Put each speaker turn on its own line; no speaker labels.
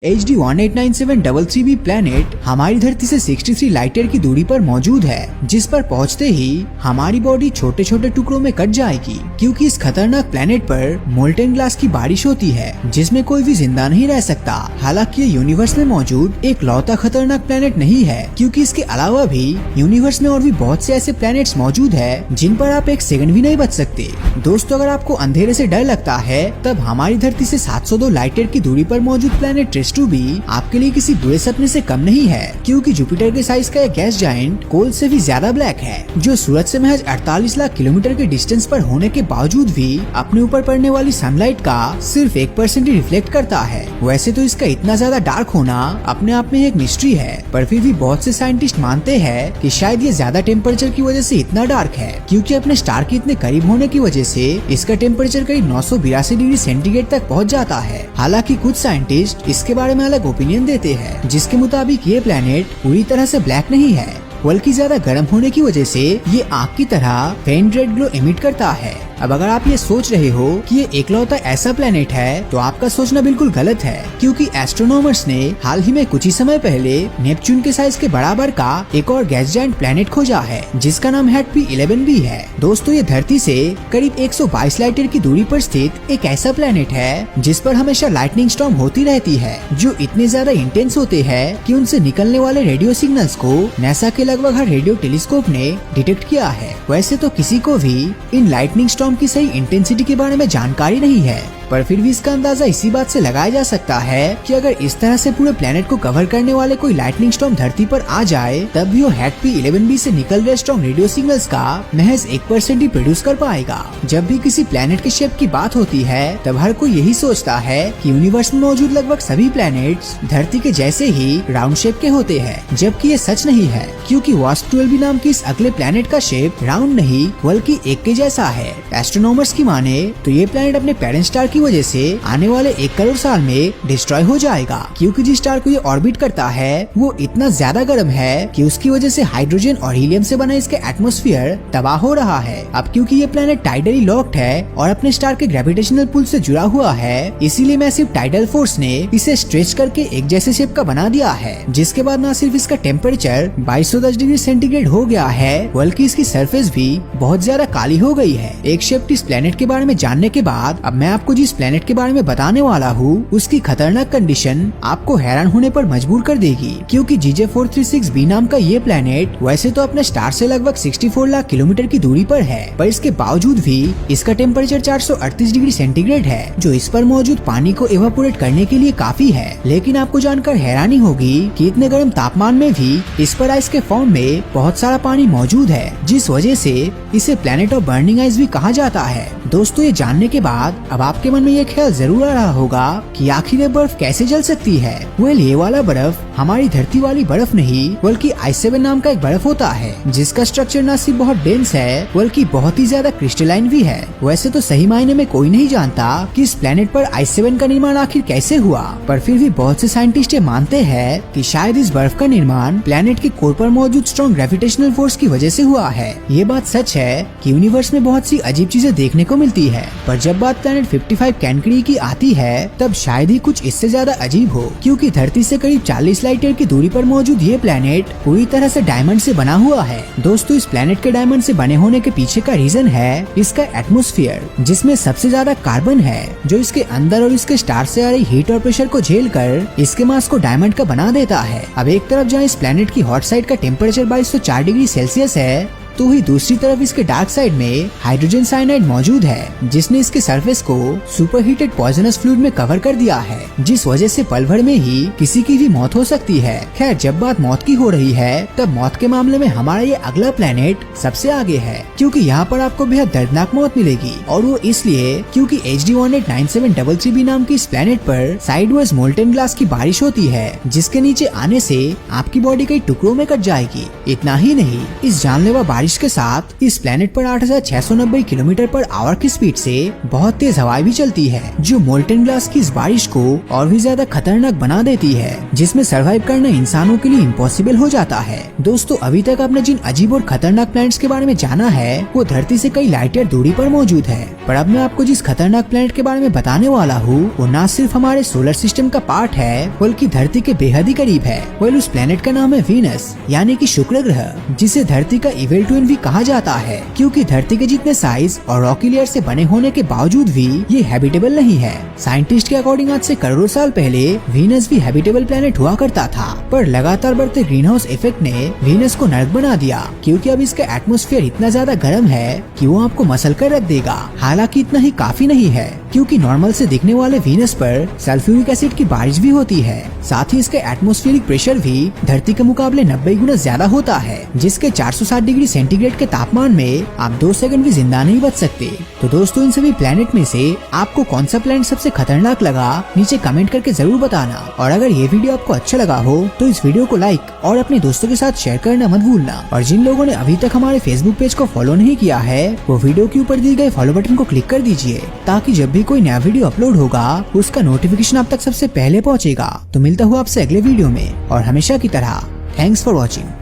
HD-189733b planet हमारी धरती से 63 लाइट ईयर की दूरी पर मौजूद है, जिस पर पहुंचते ही हमारी बॉडी छोटे छोटे टुकड़ों में कट जाएगी, क्योंकि इस खतरनाक प्लैनेट पर मोल्टेन ग्लास की बारिश होती है जिसमें कोई भी जिंदा नहीं रह सकता। हालांकि ये यूनिवर्स में मौजूद एक लौता खतरनाक प्लैनेट नहीं है, क्योंकि इसके अलावा भी यूनिवर्स में और भी बहुत से ऐसे प्लैनेट्स मौजूद है जिन पर आप एक सेकंड भी नहीं बच सकते। दोस्तों, अगर आपको अंधेरे से डर लगता है, तब हमारी धरती से 702 लाइट ईयर की दूरी पर मौजूद प्लैनेट ट्रिस्टो भी आपके लिए किसी बुरे सपने से कम नहीं है, क्योंकि जुपिटर के साइज का एक गैस जायंट कोल से भी ज्यादा ब्लैक है, जो सूरज से महज 48 लाख किलोमीटर के डिस्टेंस पर होने के बावजूद भी अपने ऊपर पड़ने वाली सनलाइट का सिर्फ 1% ही रिफ्लेक्ट करता है। वैसे तो इसका इतना ज्यादा डार्क होना अपने आप में एक मिस्ट्री है, पर फिर भी बहुत से साइंटिस्ट मानते हैं कि शायद ये ज्यादा टेम्परेचर की वजह से इतना डार्क है, क्योंकि अपने स्टार के इतने करीब होने की वजह से इसका टेम्परेचर करीब 982 डिग्री सेंटीग्रेड तक पहुँच जाता है। हालांकि कुछ साइंटिस्ट इसके बारे में अलग ओपिनियन देते हैं, जिसके मुताबिक ये प्लैनेट पूरी तरह से ब्लैक नहीं है, बल्कि ज्यादा गर्म होने की वजह से ये आग की तरह फेंट रेड ग्लो एमिट करता है। अब अगर आप ये सोच रहे हो कि ये एकलौता ऐसा प्लेनेट है, तो आपका सोचना बिल्कुल गलत है, क्योंकि एस्ट्रोनॉमर्स ने हाल ही में कुछ ही समय पहले नेपच्यून के साइज के बराबर का एक और गैस जायंट प्लेनेट खोजा है, जिसका नाम HAT-P11b है। दोस्तों, ये धरती से करीब 122 लाइट ईयर की दूरी पर स्थित एक ऐसा प्लेनेट है जिस पर हमेशा लाइटनिंग स्टॉर्म होती रहती है, जो इतने ज्यादा इंटेंस होते हैं कि उनसे निकलने वाले रेडियो सिग्नल्स को नासा के लगभग हर रेडियो टेलीस्कोप ने डिटेक्ट किया है। वैसे तो किसी को भी इन लाइटनिंग स्टॉर्म की सही इंटेंसिटी के बारे में जानकारी नहीं है, पर फिर भी इसका अंदाजा इसी बात से लगाया जा सकता है कि अगर इस तरह से पूरे प्लेनेट को कवर करने वाले कोई लाइटनिंग स्टॉर्म धरती पर आ जाए, तब भी वो HAT-P11b से निकल रहे स्ट्रॉन्ग रेडियो सिग्नल्स का महज 1% ही प्रोड्यूस कर पाएगा। जब भी किसी प्लेनेट के शेप की बात होती है, तब हर कोई यही सोचता है कि यूनिवर्स में मौजूद लगभग सभी प्लैनेट्स धरती के जैसे ही राउंड शेप के होते हैं, जबकि ये सच नहीं है, क्योंकि WASP-12b नाम की इस अगले प्लेनेट का शेप राउंड नहीं बल्कि एक के जैसा है। एस्ट्रोनॉमर्स की माने तो ये प्लेनेट अपने पेरेंट स्टार की वजह से आने वाले 1 करोड़ साल में डिस्ट्रॉय हो जाएगा, क्योंकि जिस स्टार को ये ऑर्बिट करता है वो इतना ज्यादा गर्म है कि उसकी वजह से हाइड्रोजन और हीलियम से बना इसके एटमॉस्फेयर तबाह हो रहा है। अब क्योंकि ये प्लेनेट टाइडली लॉक्ड है और अपने स्टार के ग्रेविटेशनल पुल से जुड़ा हुआ है, इसीलिए मैसिव टाइडल फोर्स ने इसे स्ट्रेच करके एक जैसे शेप का बना दिया है, जिसके बाद न सिर्फ इसका टेम्परेचर 2210 डिग्री सेंटीग्रेड हो गया है, बल्कि इसकी सरफेस भी बहुत ज्यादा काली हो गई है। एक शिफ्ट इस प्लेनेट के बारे में जानने के बाद अब मैं आपको जिस प्लेनेट के बारे में बताने वाला हूँ, उसकी खतरनाक कंडीशन आपको हैरान होने पर मजबूर कर देगी, क्योंकि GJ436b नाम का ये प्लेनेट वैसे तो अपने स्टार से लगभग 64 लाख किलोमीटर की दूरी पर है, पर इसके बावजूद भी इसका टेम्परेचर 438 डिग्री सेंटीग्रेड है, जो इस पर मौजूद पानी को इवापोरेट करने के लिए काफी है। लेकिन आपको जानकर हैरानी होगी कि इतने गर्म तापमान में भी इस पर आइस के फॉर्म में बहुत सारा पानी मौजूद है, जिस वजह से इसे प्लेनेट ऑफ बर्निंग आइस भी कहा जाता है। दोस्तों, ये जानने के बाद अब आपके मन में ये ख्याल जरूर आ रहा होगा कि आखिर ये बर्फ कैसे जल सकती है। वेल, ये वाला बर्फ हमारी धरती वाली बर्फ नहीं बल्कि आइस-7 नाम का एक बर्फ होता है, जिसका स्ट्रक्चर न सिर्फ बहुत डेंस है बल्कि बहुत ही ज्यादा क्रिस्टलाइन भी है। वैसे तो सही मायने में कोई नहीं जानता कि इस प्लेनेट पर आइस-7 का निर्माण आखिर कैसे हुआ, पर फिर भी बहुत से साइंटिस्ट ये मानते हैं कि शायद इस बर्फ का निर्माण प्लेनेट के कोर पर मौजूद स्ट्रॉन्ग ग्रेविटेशनल फोर्स की वजह से हुआ है। ये बात सच है कि यूनिवर्स में बहुत सी अजीब चीजें देखने को मिलती है, पर जब बात प्लेनेट 55 कैनकरी की आती है, तब शायद ही कुछ इससे ज्यादा अजीब हो, क्योंकि धरती से करीब 40 लाइट ईयर की दूरी पर मौजूद ये प्लेनेट पूरी तरह से डायमंड से बना हुआ है। दोस्तों, इस प्लेनेट के डायमंड से बने होने के पीछे का रीजन है इसका एटमॉस्फेयर, जिसमें सबसे ज्यादा कार्बन है, जो इसके अंदर और इसके स्टार से आ रही हीट और प्रेशर को झेल कर इसके मास को डायमंड का बना देता है। अब एक तरफ जहाँ इस प्लेनेट की हॉट साइड का टेम्परेचर 2204 डिग्री सेल्सियस है, तो ही दूसरी तरफ इसके डार्क साइड में हाइड्रोजन साइनाइड मौजूद है, जिसने इसके सरफेस को सुपर हीटेड पॉइजनस फ्लूइड में कवर कर दिया है, जिस वजह से पल भर में ही किसी की भी मौत हो सकती है। खैर, जब बात मौत की हो रही है, तब मौत के मामले में हमारा ये अगला प्लेनेट सबसे आगे है, क्योंकि यहाँ पर आपको बेहद दर्दनाक मौत मिलेगी, और वो इसलिए क्योंकि HD-189733b नाम की इस प्लेनेट पर साइडवेज मोल्टेन ग्लास की बारिश होती है, जिसके नीचे आने से आपकी बॉडी कई टुकड़ों में कट जाएगी। इतना ही नहीं, इस जानलेवा बारिश बारिश के साथ इस प्लेनेट पर 8690 किलोमीटर पर आवर की स्पीड से बहुत तेज हवाएं भी चलती है, जो मोल्टन ग्लास की इस बारिश को और भी ज्यादा खतरनाक बना देती है, जिसमें सरवाइव करना इंसानों के लिए इम्पॉसिबल हो जाता है। दोस्तों, अभी तक आपने जिन अजीब और खतरनाक प्लैनेट्स के बारे में जाना है वो धरती से कई लाइट ईयर दूरी पर मौजूद है, पर अब मैं आपको जिस खतरनाक प्लैनेट के बारे में बताने वाला हूँ वो न सिर्फ हमारे सोलर सिस्टम का पार्ट है बल्कि धरती के बेहद ही करीब है। उस प्लैनेट का नाम है वीनस, यानी कि शुक्र ग्रह, जिसे धरती का इविल ट्विन भी कहा जाता है, क्योंकि धरती के जितने साइज और रॉकी लेयर से बने होने के बावजूद भी ये हैबिटेबल नहीं है। साइंटिस्ट के अकॉर्डिंग आज से करोड़ों साल पहले वीनस भी हैबिटेबल प्लैनेट हुआ करता था, पर लगातार बढ़ते ग्रीन हाउस इफेक्ट ने वीनस को नर्क बना दिया, क्योंकि अब इसका एटमॉस्फेयर इतना ज्यादा गर्म है कि वो आपको मसल कर रख देगा। हालांकि इतना ही काफी नहीं है, क्योंकि नॉर्मल से दिखने वाले वीनस पर सल्फ्यूरिक एसिड की बारिश भी होती है। साथ ही इसका एटमॉस्फेरिक प्रेशर भी धरती के मुकाबले 90 गुना ज्यादा होता है, जिसके 460 डिग्री सेंटीग्रेड के तापमान में आप 2 सेकंड भी जिंदा नहीं बच सकते। तो दोस्तों, इन सभी प्लैनेट में से आपको कौन सा प्लैनेट सबसे खतरनाक लगा, नीचे कमेंट करके जरूर बताना। और अगर ये वीडियो आपको अच्छा लगा हो तो इस वीडियो को लाइक और अपने दोस्तों के साथ शेयर करना मत भूलना। और जिन लोगों ने अभी तक हमारे फेसबुक पेज को फॉलो नहीं किया है वो वीडियो के ऊपर दिए गए फॉलो बटन को क्लिक कर दीजिए, ताकि जब भी कोई नया वीडियो अपलोड होगा उसका नोटिफिकेशन आप तक सबसे पहले पहुंचेगा। तो मिलता हूँ आपसे अगले वीडियो में, और हमेशा की तरह थैंक्स फॉर वॉचिंग।